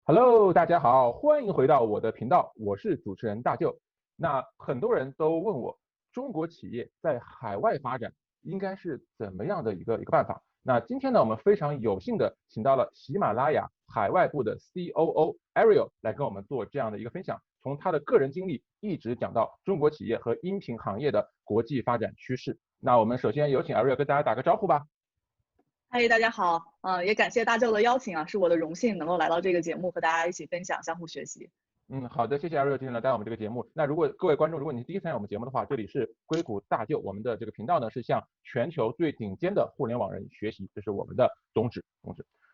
Hello，大家好，欢迎回到我的频道，我是主持人大舅。那很多人都问我，中国企业在海外发展应该是怎么样的一个办法？那今天呢，我们非常有幸的请到了喜马拉雅海外部的 COO Ariel 来跟我们做这样的一个分享，从他的个人经历一直讲到中国企业和音频行业的国际发展趋势。那我们首先有请 Ariel 跟大家打个招呼吧。嗨，大家好，也感谢大舅的邀请啊，是我的荣幸能够来到这个节目和大家一起分享，相互学习。好的，谢谢 Ariel 今天来到我们这个节目。那如果各位观众，如果你是第一次参加我们节目的话，这里是硅谷大舅，我们的这个频道呢是向全球最顶尖的互联网人学习，这是我们的宗旨。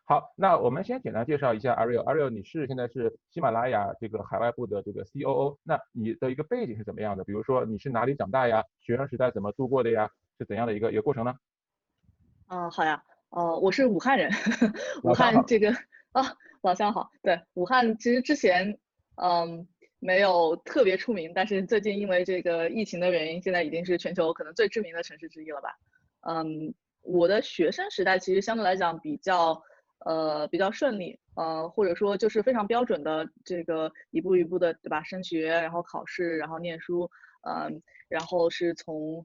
好，那我们先简单介绍一下 Ariel。Ariel，你现在是喜马拉雅这个海外部的这个 COO，那你的一个背景是怎么样的？比如说你是哪里长大呀？学生时代怎么度过的呀？是怎样的一个过程呢？好呀，我是武汉人，武老乡好。汉这个老乡好，对，武汉其实之前没有特别出名，但是最近因为这个疫情的原因，现在已经是全球可能最知名的城市之一了吧。我的学生时代其实相对来讲比较顺利，或者说就是非常标准的这个一步一步的，对吧？升学，然后考试，然后念书，然后是从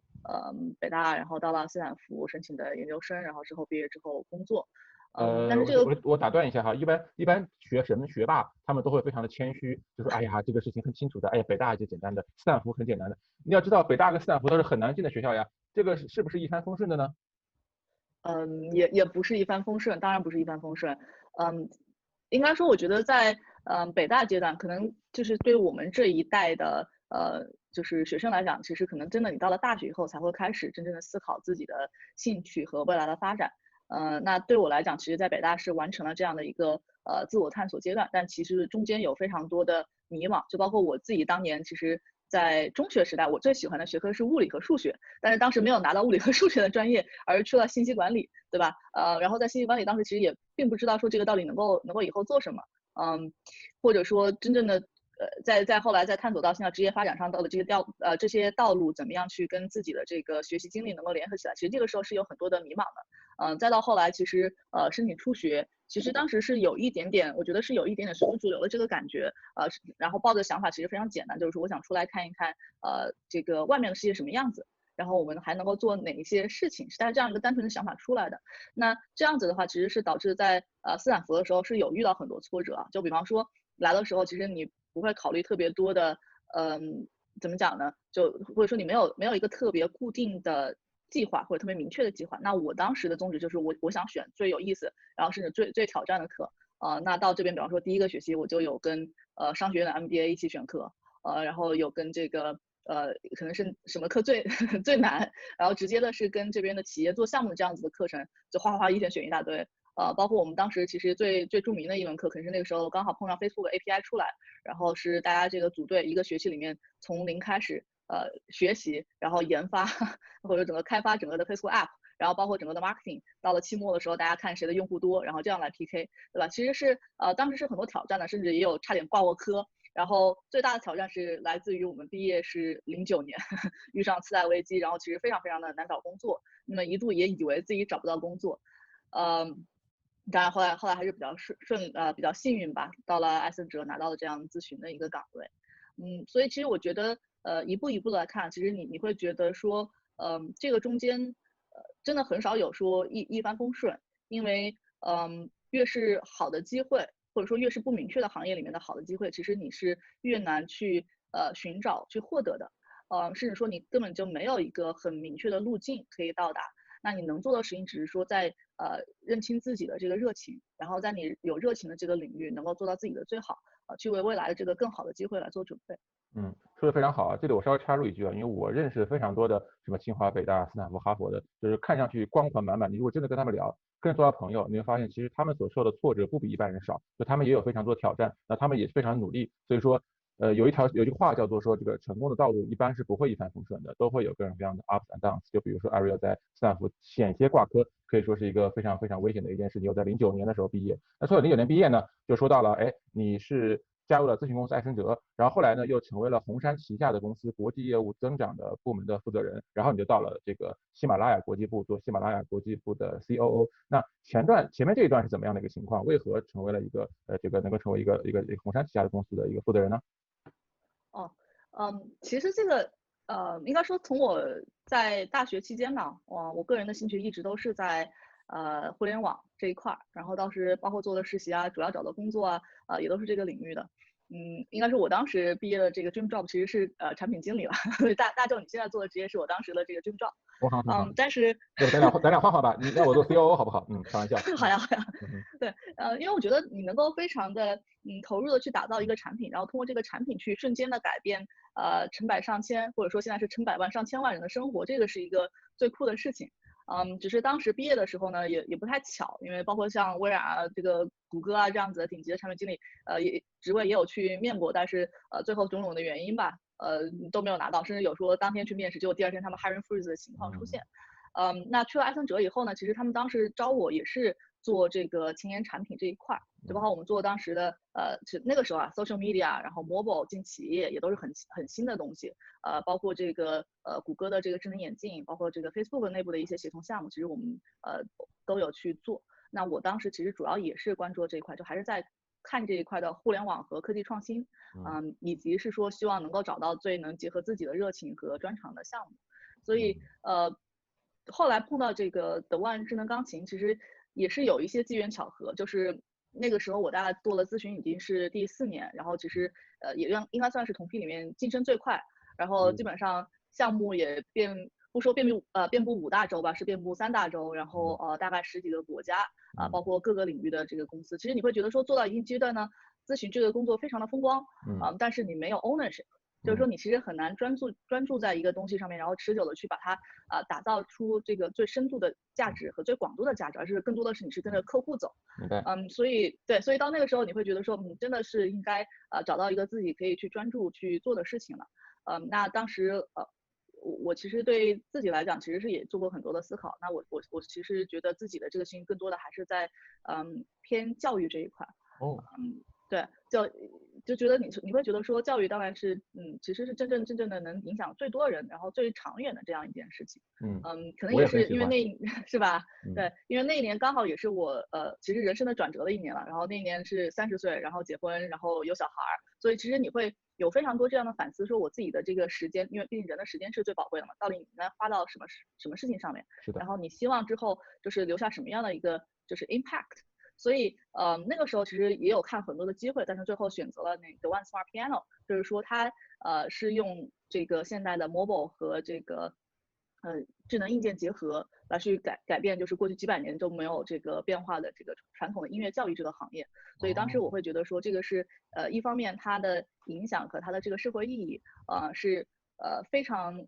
北大，然后到了斯坦福申请的研究生，然后之后毕业之后工作，但是我这个我打断一下哈，一般学霸他们都会非常的谦虚，就说哎呀这个事情很清楚的，哎呀北大就简单的，斯坦福很简单的。你要知道北大跟斯坦福都是很难进的学校呀，这个是不是一帆风顺的呢？也不是一帆风顺，当然不是一帆风顺。嗯，应该说，我觉得在北大阶段，可能就是对我们这一代的就是学生来讲，其实可能真的你到了大学以后，才会开始真正的思考自己的兴趣和未来的发展。那对我来讲，其实在北大是完成了这样的一个自我探索阶段，但其实中间有非常多的迷茫，就包括我自己当年其实。在中学时代，我最喜欢的学科是物理和数学，但是当时没有拿到物理和数学的专业，而是去了信息管理，对吧？然后在信息管理当时其实也并不知道说这个到底能够以后做什么，或者说真正的在后来在探索到现在职业发展上到的这些道路怎么样去跟自己的这个学习经历能够联合起来，其实这个时候是有很多的迷茫的，再到后来其实申请初学。其实当时是有一点点，我觉得是有一点点随波逐流的这个感觉，然后抱着想法其实非常简单，就是说我想出来看一看，这个外面的世界什么样子，然后我们还能够做哪一些事情，是带着这样一个单纯的想法出来的。那这样子的话，其实是导致在斯坦福的时候是有遇到很多挫折啊，就比方说来的时候，其实你不会考虑特别多的，怎么讲呢？就或者说你没有一个特别固定的计划或者特别明确的计划。那我当时的宗旨就是我想选最有意思，然后甚至最挑战的课。那到这边，比方说第一个学期我就有跟商学院的 MBA 一起选课，然后有跟这个可能是什么课最最难，然后直接的是跟这边的企业做项目的这样子的课程，就哗哗哗一选选一大堆。包括我们当时其实最著名的一门课，可能是那个时候刚好碰上 Facebook API 出来，然后是大家这个组队一个学期里面从零开始学习，然后研发或者整个开发整个的 Facebook App，然后包括整个的 marketing，到了期末的时候，大家看谁的用户多，然后这样来 PK，对吧？其实是当时是很多挑战的，甚至也有差点挂过科。然后最大的挑战是来自于我们毕业是09年，遇上次贷危机，然后其实非常非常的难找工作，那么一度也以为自己找不到工作，当然后来还是比较比较幸运吧，到了艾森哲拿到了这样咨询的一个岗位，所以其实我觉得一步一步来看，其实你会觉得说，这个中间真的很少有说一帆风顺，因为越是好的机会，或者说越是不明确的行业里面的好的机会，其实你是越难去寻找去获得的，甚至说你根本就没有一个很明确的路径可以到达。那你能做的事情只是说在认清自己的这个热情，然后在你有热情的这个领域能够做到自己的最好，去为未来的这个更好的机会来做准备。说的非常好啊，这里我稍微插入一句啊，因为我认识非常多的什么清华、北大、斯坦福、哈佛的，就是看上去光环满满。你如果真的跟他们聊，跟人做到朋友，你会发现其实他们所受的挫折不比一般人少，就他们也有非常多挑战，那他们也非常努力。所以说，有句话叫做说，这个成功的道路一般是不会一帆风顺的，都会有各种各样的 ups and downs。就比如说 Ariel 在斯坦福险些挂科，可以说是一个非常非常危险的一件事情。我在09年的时候毕业，那说到09年毕业呢，就说到了，哎，你是加入了咨询公司艾森哲，然后后来呢又成为了红杉旗下的公司国际业务增长的部门的负责人，然后你就到了这个喜马拉雅国际部做喜马拉雅国际部的 COO。那前面这一段是怎么样的一个情况？为何成为了一个这个能够成为一个红杉旗下的公司的一个负责人呢？哦，其实这个应该说从我在大学期间呢，我个人的兴趣一直都是在互联网这一块儿，然后当时包括做的实习啊，主要找的工作啊，也都是这个领域的。应该说我当时毕业的这个 dream job 其实是产品经理了。大舅你现在做的职业是我当时的这个 dream job。我好挺好。但是咱俩换换吧，你让我做 COO 好不好？开玩笑。好呀好呀。对，因为我觉得你能够非常的投入的去打造一个产品，然后通过这个产品去瞬间的改变成百上千，或者说现在是成百万上千万人的生活，这个是一个最酷的事情。只是当时毕业的时候呢，也不太巧，因为包括像微软啊、这个谷歌啊这样子的顶级的产品经理，职位也有去面过，但是最后种种的原因吧，都没有拿到，甚至有说当天去面试，结果第二天他们 hiring freeze 的情况出现。那去了艾森哲以后呢，其实他们当时招我也是做这个前沿产品这一块，就包括我们做当时的那个时候啊 social media， 然后 mobile 进企业也都是很新的东西，包括这个谷歌的这个智能眼镜，包括这个 Facebook 内部的一些协同项目，其实我们都有去做。那我当时其实主要也是关注这一块，就还是在看这一块的互联网和科技创新，以及是说希望能够找到最能结合自己的热情和专长的项目。所以后来碰到这个The One 智能钢琴，其实也是有一些机缘巧合，就是那个时候我大概做了咨询已经是第4年，然后其实也应该算是同批里面晋升最快，然后基本上项目也不说遍布5大洲吧，是遍布3大洲，然后大概10几个国家包括各个领域的这个公司。其实你会觉得说做到一定阶段呢，咨询这个工作非常的风光，但是你没有 ownership。就是说你其实很难专注在一个东西上面，然后持久的去把它打造出这个最深度的价值和最广度的价值，而是更多的是你是跟着客户走。所以到那个时候你会觉得说，真的是应该找到一个自己可以去专注去做的事情了。那当时我其实对自己来讲，其实是也做过很多的思考。那我其实觉得自己的这个心更多的还是在偏教育这一块。对，就觉得你会觉得说教育当然是其实是真正的能影响最多人，然后最长远的这样一件事情。可能也是因为是吧？对，因为那一年刚好也是我其实人生的转折的一年了。然后那一年是30岁，然后结婚，然后有小孩，所以其实你会有非常多这样的反思，说我自己的这个时间，因为毕竟人的时间是最宝贵的嘛，到底你应该花到什么事情上面？然后你希望之后就是留下什么样的一个就是 impact。所以那个时候其实也有看很多的机会，但是最后选择了那个 One Smart Piano， 就是说它是用这个现代的 mobile 和这个智能硬件结合来去改变，就是过去几百年都没有这个变化的这个传统的音乐教育这个行业。所以当时我会觉得说，这个是一方面它的影响和它的这个社会意义是非常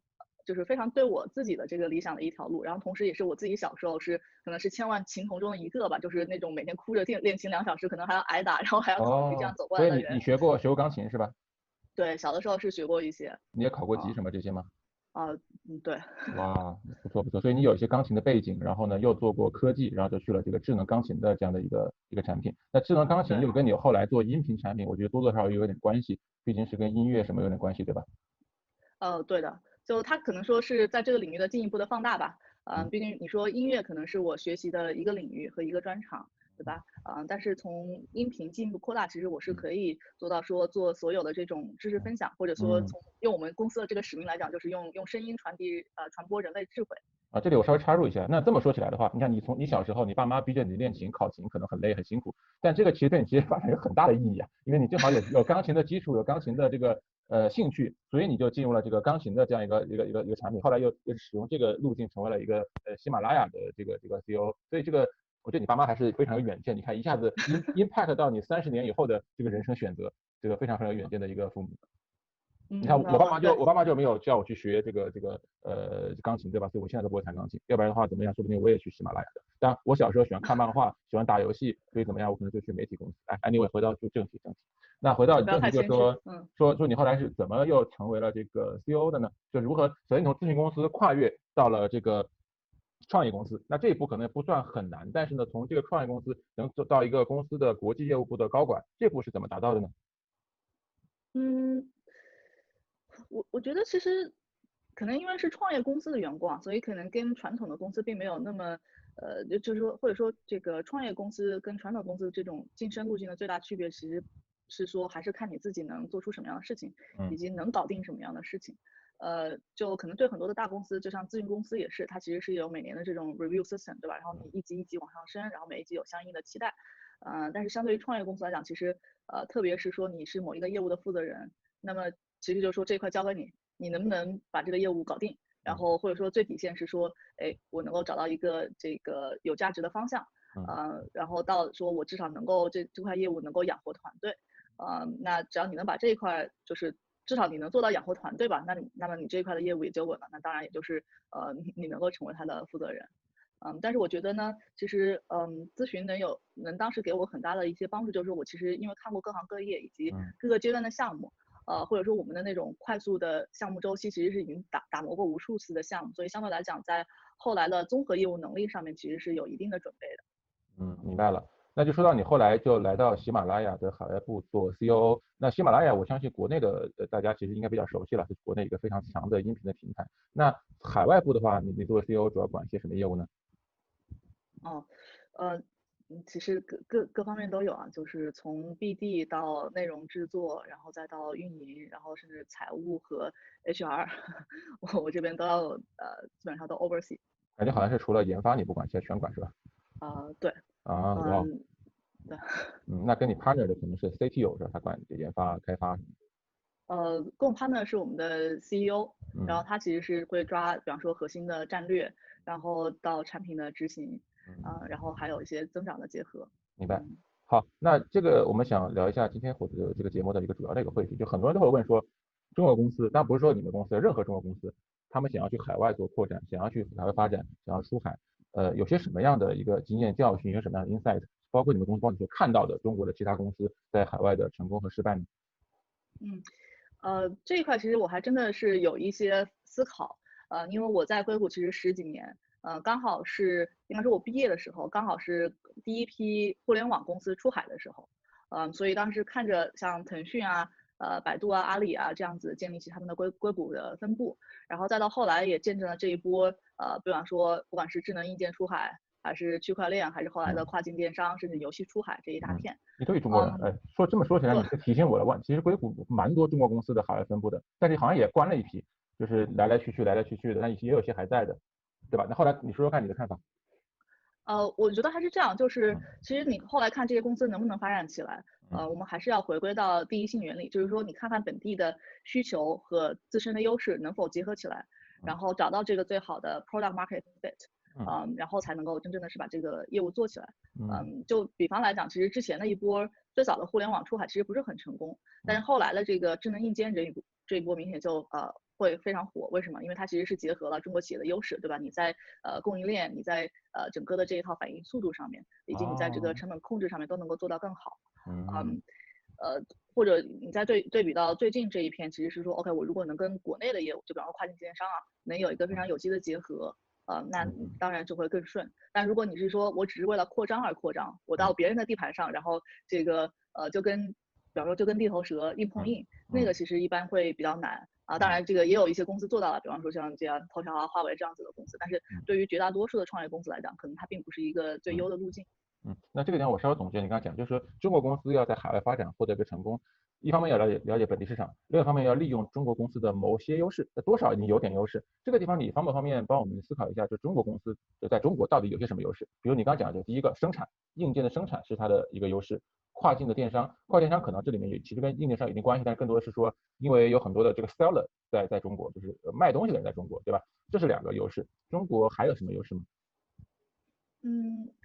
对我自己的这个理想的一条路，然后同时也是我自己小时候可能是千万琴童中的一个吧，就是那种每天哭着练琴2小时，可能还要挨打，然后还要考虑这样走过来的人。所以你学过钢琴是吧？对，小的时候是学过一些。你也考过级什么这些吗？对。哇，不错不错，所以你有一些钢琴的背景，然后呢又做过科技，然后就去了这个智能钢琴的这样的一个产品。那智能钢琴又跟你后来做音频产品，我觉得多多少少有点关系，毕竟是跟音乐什么有点关系，对吧？对的，就它可能说是在这个领域的进一步的放大吧。毕竟你说音乐可能是我学习的一个领域和一个专长，对吧？但是从音频进一步扩大，其实我是可以做到说做所有的这种知识分享，或者说用我们公司的这个使命来讲，就是用声音传播人类智慧。这里我稍微插入一下，那这么说起来的话，你看你小时候，你爸妈逼着你练琴、考琴，可能很累很辛苦，但这个其实对你发展有很大的意义啊，因为你正好有钢琴的基础，有钢琴的这个兴趣，所以你就进入了这个钢琴的这样一个产品，后来又使用这个路径成为了一个喜马拉雅的这个 CEO， 所以这个我觉得你爸妈还是非常有远见，你看一下子impact 到你30年以后的这个人生选择，这个非常有远见的一个父母。你看我爸妈就没有叫我去学这个钢琴，对吧？所以我现在都不会弹钢琴，要不然的话怎么样，说不定我也去喜马拉雅的。但我小时候喜欢看漫画，喜欢打游戏，所以怎么样，我可能就去媒体公司。anyway 回到就正题。那回到正题就是说你后来是怎么又成为了这个 CEO 的呢？就如何首先从咨询公司跨越到了这个创业公司，那这一步可能不算很难，但是呢，从这个创业公司能做到一个公司的国际业务部的高管，这步是怎么达到的呢？嗯，我觉得其实可能因为是创业公司的缘故啊，所以可能跟传统的公司并没有那么，就是说或者说这个创业公司跟传统公司这种晋升路径的最大区别，其实是说还是看你自己能做出什么样的事情，以嗯及能搞定什么样的事情。就可能对很多的大公司，就像咨询公司也是，它其实是有每年的这种 review system，对吧？然后你一级一级往上升，然后每一级有相应的期待。但是相对于创业公司来讲，其实特别是说你是某一个业务的负责人，那么其实就是说这块交给你，你能不能把这个业务搞定？然嗯后或者说最底线是说，哎，我能够找到一个这个有价值的方向，嗯然后到说我至少能够这块业务能够养活团队，那只要你能把这一块就是至少你能做到养活团队吧，那么你这一块的业务也就稳了，那当然也就是你能够成为他的负责人。但是我觉得呢，其实咨询能当时给我很大的一些帮助，就是我其实因为看过各行各业以及嗯各个阶段的项目，或者说我们的那种快速的项目周期，其实是已经打磨过无数次的项目，所以相对来讲，在后来的综合业务能力上面，其实是有一定的准备的。明白了。那就说到你后来就来到喜马拉雅的海外部做 COO，那喜马拉雅我相信国内的大家其实应该比较熟悉了，是国内一个非常强的音频的平台。那海外部的话，你作为 COO 主要管些什么业务呢？哦，呃，其实各方面都有啊，就是从 BD 到内容制作，然后再到运营，然后甚至财务和 HR，我这边都要基本上都 oversee。感觉好像是除了研发你不管，其他全管是吧？对，啊，哇，嗯，对。那跟你 partner 的可能是 CTO 是吧？他管研发、开发什么跟我 partner 是我们的 CEO，的。然后他其实是会抓，比方说核心的战略，然后到产品的执行，然后还有一些增长的结合。明白。嗯好，那这个我们想聊一下今天我的这个节目的一个主要的一个会题，就很多人都会问说，中国公司，但不是说你们公司，任何中国公司，他们想要去海外做扩展，想要去海外发展，想要出海，有些什么样的一个经验教训，有什么样的 insight，包括你们公司帮你所看到的中国的其他公司在海外的成功和失败呢？嗯。这一块其实我还真的是有一些思考，因为我在硅谷其实十几年，刚好是应该说我毕业的时候，刚好是第一批互联网公司出海的时候，所以当时看着像腾讯啊、百度啊、阿里啊这样子建立起他们的硅谷的分部，然后再到后来也见证了这一波，比方说不管是智能硬件出海，还是区块链，还是后来的嗯跨境电商，甚至游戏出海这一大嗯，片，一堆中国人，嗯，哎，说起来，对。你是提醒我了，其实硅谷蛮多中国公司的海外分部的，但是好像也关了一批，就是来来去去的，但也有些还在的，对吧？那后来你说说看你的看法。我觉得还是这样，就是嗯其实你后来看这些公司能不能发展起来，嗯我们还是要回归到第一性原理，就是说你看看本地的需求和自身的优势能否结合起来，然嗯后找到这个最好的 product market fit，嗯然后才能够真正的是把这个业务做起来。嗯就比方来讲，其实之前的一波最早的互联网出海其实不是很成功，但是嗯后来的这个智能硬件这一波明显就会非常火，为什么？因为它其实是结合了中国企业的优势，对吧？你在供应链，你在整个的这一套反应速度上面，以及你在这个哦成本控制上面都能够做到更好。嗯嗯，或者你再对比到最近这一片，其实是说，OK，我如果能跟国内的业务，就比方说跨境电商啊，能有一个非常有机的结合，那嗯当然就会更顺。但如果你是说我只是为了扩张而扩张，我到嗯别人的地盘上，然后这个就跟，比方说就跟地头蛇硬碰嗯硬，那嗯个其实一般会比较难。当嗯然，这个也有一些公司做到了，比方说像这样头条啊、华为这样子的公司，但是嗯对于绝大多数的创业公司来讲，可能它并不是一个最嗯优的路径。那这个点我稍微总结你刚刚讲，就是说中国公司要在海外发展获得一个成功，一方面要了解本地市场，另一方面要利用中国公司的某些优势，多少你有点优势。这个地方你方不方便帮我们思考一下，就中国公司就在中国到底有些什么优势？比如你刚刚讲的，第一个生产，硬件的生产是它的一个优势。跨境的电商，跨境电商可能这里面也其实跟硬件上有一定关系，但是更多的是说，因为有很多的这个 seller 在中国，就是卖东西的人在中国，对吧？这是两个优势。中国还有什么优势吗？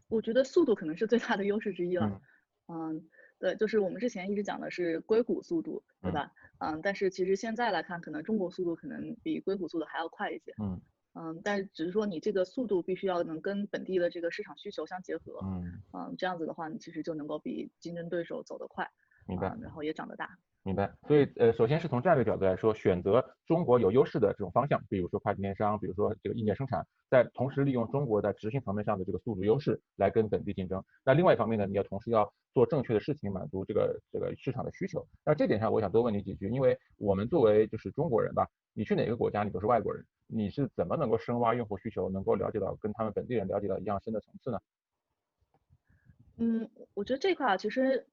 我觉得速度可能是最大的优势之一了。嗯对，就是我们之前一直讲的是硅谷速度，对嗯吧？但是其实现在来看，可能中国速度可能比硅谷速度还要快一些。嗯但是只是说你这个速度必须要能跟本地的这个市场需求相结合。嗯这样子的话，你其实就能够比竞争对手走得快。明白。然后也长得大。明白，所以首先是从战略角度来说，选择中国有优势的这种方向，比如说跨境电商，比如说这个硬件生产，在同时利用中国在执行层面上的这个速度优势来跟本地竞争。那另外一方面呢，你要同时要做正确的事情，满足这个市场的需求。那这点上，我想多问你几句，因为我们作为就是中国人吧，你去哪个国家你都是外国人，你是怎么能够深挖用户需求，能够了解到跟他们本地人了解到一样深的层次呢？我觉得这块啊，其实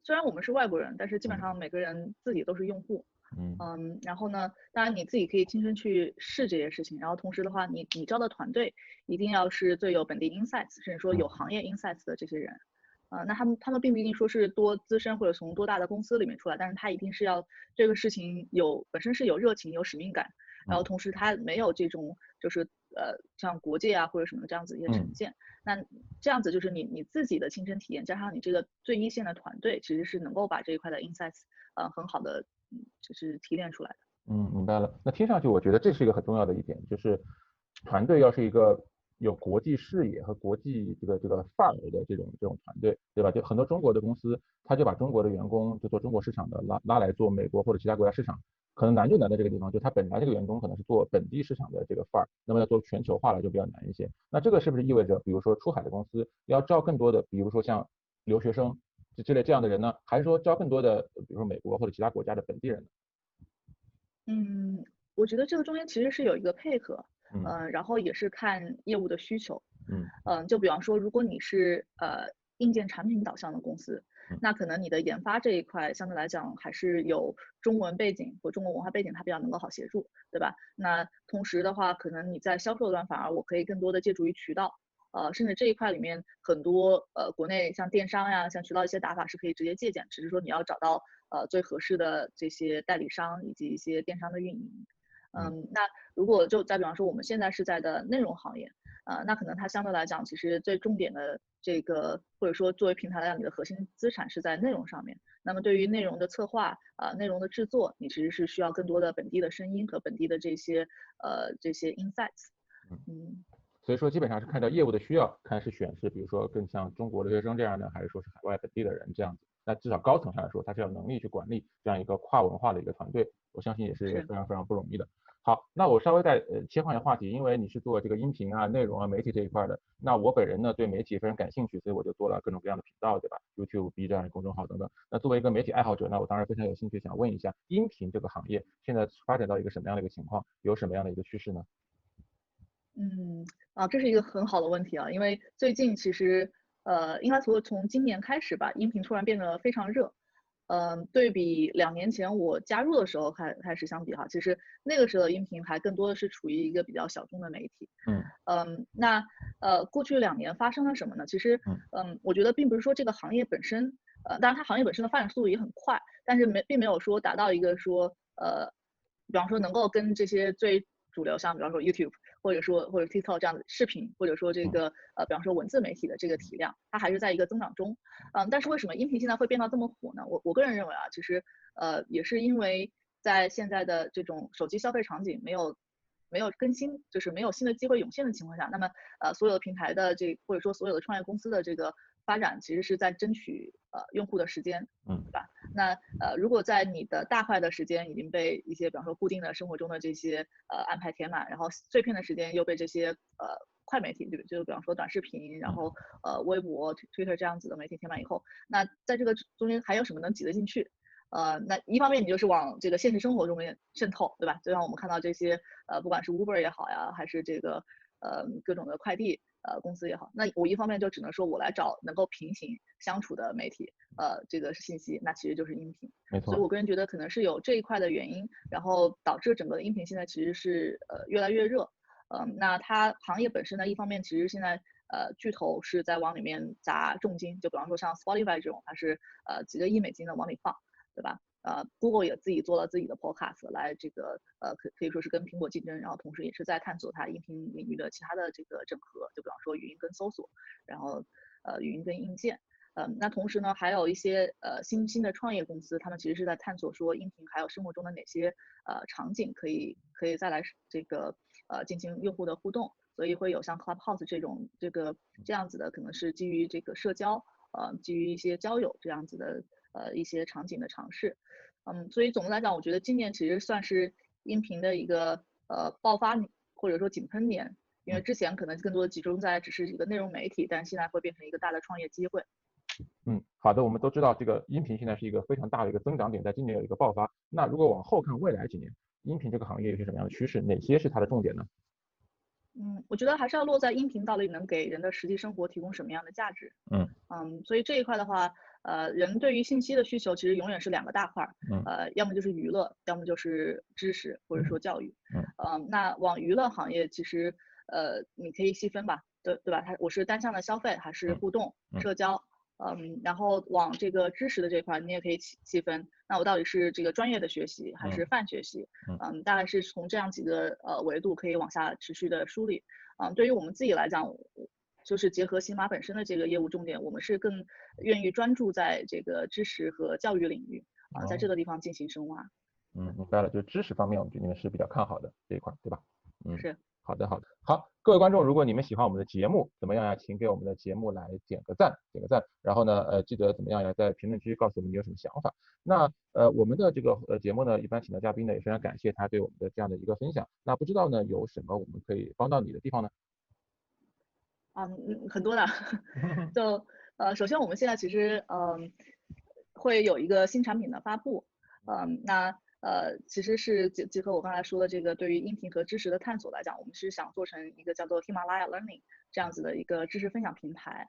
虽然我们是外国人，但是基本嗯上每个人自己都是用户。嗯然后呢，当然你自己可以亲身去试这些事情，然后同时的话，你招的团队一定要是最有本地 insights，甚至说有嗯行业 insights 的这些人。那他们并不一定说是多资深或者从多大的公司里面出来，但是他一定是要这个事情本身是有热情有使命感，然后同时他没有这种就是像国界啊或者什么这样子一些呈现。那这样子就是你自己的亲身体验加上你这个最一线的团队，其实是能够把这一块的 insights 很好的就是提炼出来的。明白了。那听上去我觉得这是一个很重要的一点，就是团队要是一个有国际视野和国际这个范儿的这种团队，对吧？就很多中国的公司，他就把中国的员工就做中国市场的拉来做美国或者其他国家市场，可能难就难在这个地方，就他本来这个员工可能是做本地市场的这个范儿，那么要做全球化了就比较难一些。那这个是不是意味着，比如说出海的公司要招更多的，比如说像留学生之类这样的人呢？还是说招更多的，比如说美国或者其他国家的本地人呢？嗯，我觉得这个中间其实是有一个配合，嗯然后也是看业务的需求。嗯就比方说，如果你是硬件产品导向的公司，嗯那可能你的研发这一块相对来讲还是有中文背景或中国文化背景，它比较能够好协助，对吧？那同时的话，可能你在销售端反而我可以更多的借助于渠道。甚至这一块里面很多国内像电商呀、像渠道一些打法是可以直接借鉴，只是说你要找到最合适的这些代理商以及一些电商的运营。嗯那如果就再比方说我们现在是在的内容行业，那可能它相对来讲，其实最重点的这个，或者说作为平台来讲，你的核心资产是在内容上面。那么对于内容的策划内容的制作，你其实是需要更多的本地的声音和本地的这些 insights。嗯。嗯。所以说基本上是看到业务的需要，看是选是比如说更像中国留学生这样的，还是说是海外本地的人这样子。那至少高层上来说，他是有能力去管理这样一个跨文化的一个团队，我相信也是是。非常非常不容易的。好，那我稍微再切换一下话题，因为你是做这个音频啊、内容啊、媒体这一块的，那我本人呢对媒体非常感兴趣，所以我就做了各种各样的频道，对吧？YouTube、B 站、公众号等等。那作为一个媒体爱好者，那我当然非常有兴趣，想问一下，音频这个行业现在发展到一个什么样的一个情况，有什么样的一个趋势呢？这是一个很好的问题啊，因为最近其实，应该从今年开始吧，音频突然变得非常热。对比2年前我加入的时候开始相比哈，其实那个时候的音频还更多的是处于一个比较小众的媒体。嗯那过去2年发生了什么呢？其实，嗯我觉得并不是说这个行业本身，当然它行业本身的发展速度也很快，但是并没有说达到一个说，比方说能够跟这些最主流像比方说 YouTube 或者 TikTok 这样的视频，或者说这嗯个比方说文字媒体的这个体量，它还是在一个增长中。但是为什么音频现在会变到这么火呢？我个人认为啊，其实也是因为在现在的这种手机消费场景没有更新，就是没有新的机会涌现的情况下，那么所有的平台的或者说所有的创业公司的这个发展，其实是在争取用户的时间，嗯对吧？那如果在你的大块的时间已经被一些比方说固定的生活中的这些安排填满，然后碎片的时间又被这些快媒体，对不对？就比方说短视频，然后微博、Twitter 这样子的媒体填满以后，那在这个中间还有什么能挤得进去？那一方面你就是往这个现实生活中面渗透，对吧？就像我们看到这些不管是 Uber 也好呀，还是这个各种的快递公司也好，那我一方面就只能说我来找能够平行相处的媒体，这个信息，那其实就是音频。没错。所以我个人觉得可能是有这一块的原因，然后导致整个音频现在其实是越来越热。那它行业本身呢，一方面其实现在巨头是在往里面砸重金，就比方说像 Spotify 这种，它是几个亿美金的往里放。对吧？Google 也自己做了自己的 podcast 来这个可以说是跟苹果竞争，然后同时也是在探索它音频领域的其他的这个整合，就比方说语音跟搜索，然后语音跟硬件。那同时呢，还有一些新的创业公司，他们其实是在探索说音频还有生活中的哪些场景可以再来这个进行用户的互动，所以会有像 Clubhouse 这样子的，可能是基于这个社交基于一些交友这样子的一些场景的尝试。所以总的来讲，我觉得今年其实算是音频的一个爆发或者说井喷年，因为之前可能更多的集中在只是一个内容媒体，但现在会变成一个大的创业机会。好的，我们都知道这个音频现在是一个非常大的一个增长点，在今年有一个爆发。那如果往后看未来几年，音频这个行业有些什么样的趋势？哪些是它的重点呢？我觉得还是要落在音频到底能给人的实际生活提供什么样的价值。所以这一块的话，人对于信息的需求其实永远是两个大块，要么就是娱乐，要么就是知识或者说教育。那往娱乐行业其实你可以细分吧，对吧？我是单向的消费还是互动、社交？然后往这个知识的这块，你也可以细分。那我到底是这个专业的学习还是泛学习？大概是从这样几个维度可以往下持续的梳理。对于我们自己来讲，就是结合喜马本身的这个业务重点，我们是更愿意专注在这个知识和教育领域在这个地方进行深挖。明白了，就是知识方面，我们觉得你们是比较看好的这一块，对吧？是。好的，各位观众，如果你们喜欢我们的节目，怎么样呀？请给我们的节目来点个赞，然后呢，记得怎么样呀？在评论区告诉我们你有什么想法。那我们的这个节目呢，一般请到嘉宾呢，也非常感谢他对我们的这样的一个分享。那不知道呢，有什么我们可以帮到你的地方呢？很多的，就首先我们现在其实会有一个新产品的发布，那其实是结合我刚才说的这个对于音频和知识的探索来讲，我们是想做成一个叫做 Himalaya Learning 这样子的一个知识分享平台。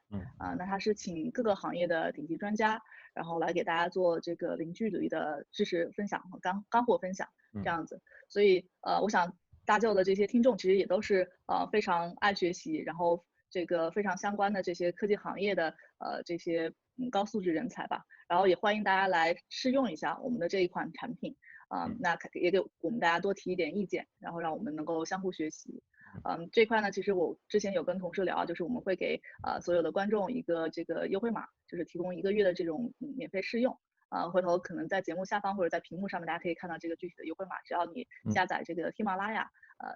那它是请各个行业的顶级专家，然后来给大家做这个零距离的知识分享和干货分享这样子。所以我想大舅的这些听众其实也都是非常爱学习，然后这个非常相关的这些科技行业的这些高素质人才吧。然后也欢迎大家来试用一下我们的这一款产品。那也给我们大家多提一点意见，然后让我们能够相互学习。这块呢，其实我之前有跟同事聊，就是我们会给所有的观众一个这个优惠码，就是提供1个月的这种免费试用。回头可能在节目下方或者在屏幕上面，大家可以看到这个具体的优惠码，只要你下载这个喜马拉雅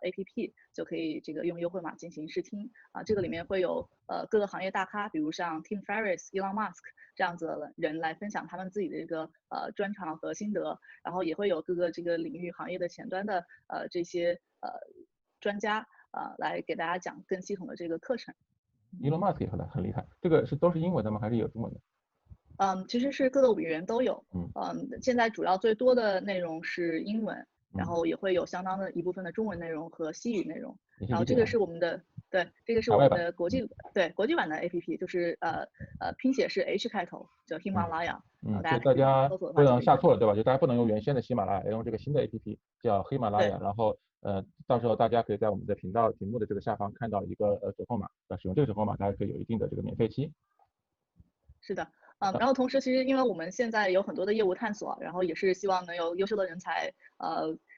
APP 就可以这个用优惠码进行试听。这个里面会有各个行业大咖，比如像 Tim Ferriss、Elon Musk 这样子的人来分享他们自己的这个专长和心得，然后也会有各个这个领域行业的前端的这些专家来给大家讲更系统的这个课程。Elon Musk 也很厉害，这个都是英文的吗？还是有中文的？其实是各个语言都有。现在主要最多的内容是英文，然后也会有相当的一部分的中文内容和西语内容。然后这个是我们的这个是我们的国际版的 APP， 就是拼写是 H 开头，叫 Himalaya。大家不能下错了，对吧？就大家不能用原先的喜马拉雅，用这个新的 APP 叫喜马拉雅。然后到时候大家可以在我们的频道屏幕的这个下方看到一个折扣码，使用这个折扣码，大家可以有一定的这个免费期。是的。然后同时其实因为我们现在有很多的业务探索，然后也是希望能有优秀的人才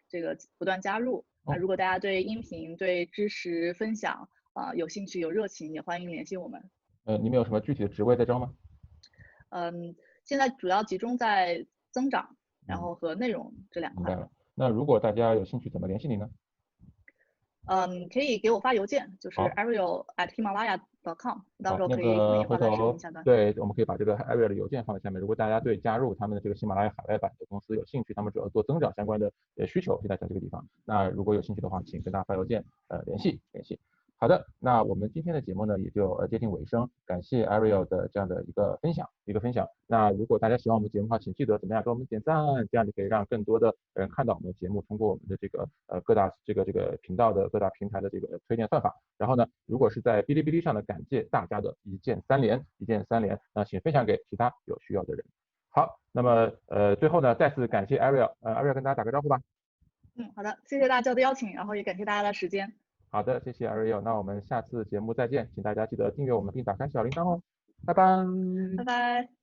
这个不断加入。如果大家对音频、对知识分享有兴趣、有热情，也欢迎联系我们。你们有什么具体的职位在招吗？现在主要集中在增长，然后和内容这2块。明白了。那如果大家有兴趣，怎么联系你呢？可以给我发邮件，就是 Ariel@himalaya.com， 到时候可以也放在视频下端。对，我们可以把这个 Ariel 的邮件放在下面。如果大家对加入他们的这个喜马拉雅海外版的公司有兴趣，他们主要做增长相关的需求就在这个地方。那如果有兴趣的话，请跟大家发邮件联系。好的，那我们今天的节目呢也就接近尾声，感谢 Ariel 的这样的一个分享。那如果大家喜欢我们节目的话，请记得怎么样给我们点赞，这样就可以让更多的人看到我们的节目，通过我们的这个各大这个频道的各大平台的这个推荐算法。然后呢，如果是在哔哩哔哩上的，感谢大家的一键三连，那请分享给其他有需要的人。好，那么最后呢，再次感谢 Ariel，Ariel 跟大家打个招呼吧。好的，谢谢大家的邀请，然后也感谢大家的时间。好的，谢谢 Ariel， 那我们下次节目再见，请大家记得订阅我们并打开小铃铛哦，拜拜。拜拜。